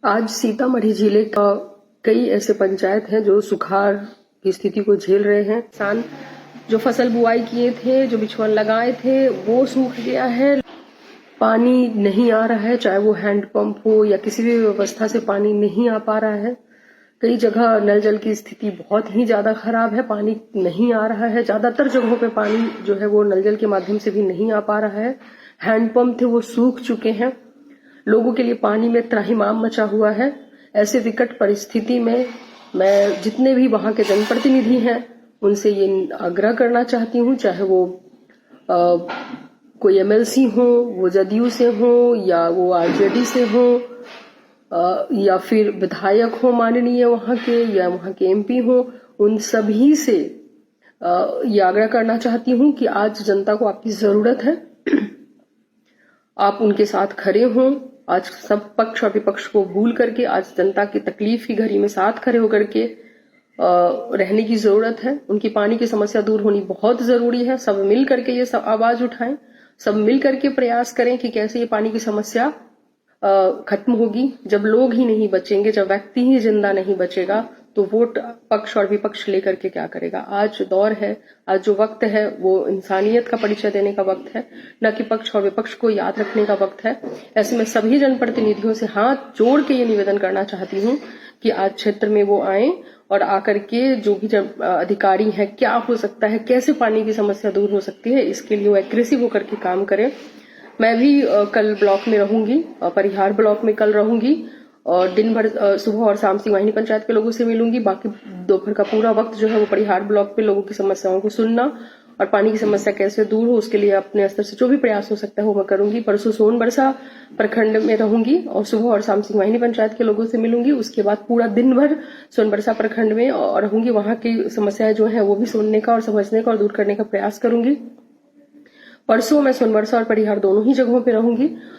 आज सीतामढ़ी जिले का कई ऐसे पंचायत हैं जो सुखाड़ की स्थिति को झेल रहे हैं। किसान जो फसल बुआई किए थे, जो बिचौलिया लगाए थे, वो सूख गया है। पानी नहीं आ रहा है, चाहे वो हैंडपंप हो या किसी भी व्यवस्था से पानी नहीं आ पा रहा है। कई जगह नल जल की स्थिति बहुत ही ज्यादा खराब है, पानी नहीं आ रहा है। ज्यादातर जगहों पे पानी जो है वो नल जल के माध्यम से भी नहीं आ पा रहा है। हैंडपंप थे वो सूख चुके हैं। लोगों के लिए पानी में त्राहिमाम मचा हुआ है। ऐसे विकट परिस्थिति में मैं जितने भी वहां के जनप्रतिनिधि हैं उनसे ये आग्रह करना चाहती हूँ, चाहे वो कोई एमएलसी हो, वो जदयू से हो या वो आरजेडी से हो, या फिर विधायक हो माननीय वहां के, या वहां के एमपी हो, उन सभी से ये आग्रह करना चाहती हूँ कि आज जनता को आपकी जरूरत है। आप उनके साथ खड़े हों। आज सब पक्ष और विपक्ष को भूल करके आज जनता की तकलीफ की घड़ी में साथ खड़े होकर के रहने की जरूरत है। उनकी पानी की समस्या दूर होनी बहुत जरूरी है। सब मिल करके ये सब आवाज उठाएं, सब मिल करके प्रयास करें कि कैसे ये पानी की समस्या खत्म होगी। जब लोग ही नहीं बचेंगे, जब व्यक्ति ही जिंदा नहीं बचेगा, तो वोट पक्ष और विपक्ष लेकर के क्या करेगा। आज दौर है, आज जो वक्त है वो इंसानियत का परिचय देने का वक्त है, न कि पक्ष और विपक्ष को याद रखने का वक्त है। ऐसे में सभी जनप्रतिनिधियों से हाथ जोड़ के ये निवेदन करना चाहती हूँ कि आज क्षेत्र में वो आए और आकर के जो भी अधिकारी है, क्या हो सकता है, कैसे पानी की समस्या दूर हो सकती है, इसके लिए वो एग्रेसिव होकर के काम करें। मैं भी कल ब्लॉक में रहूंगी, परिहार ब्लॉक में कल रहूंगी और दिन भर सुबह और शाम सिंहवाहिनी पंचायत के लोगों से मिलूंगी। बाकी दोपहर का पूरा वक्त जो है वो परिहार ब्लॉक पे लोगों की समस्याओं को सुनना और पानी की समस्या कैसे दूर हो उसके लिए अपने स्तर से जो भी प्रयास हो सकता है वो मैं करूंगी। परसों सोनबरसा प्रखंड में रहूंगी और सुबह और शाम सिंहवाहिनी पंचायत के लोगों से मिलूंगी। उसके बाद पूरा दिन भर सोनबरसा प्रखंड में रहूंगी, वहां की समस्याएं जो है वो भी सुनने का और समझने का और दूर करने का प्रयास करूंगी। परसों मैं सोनबरसा और परिहार दोनों ही जगहों पे रहूंगी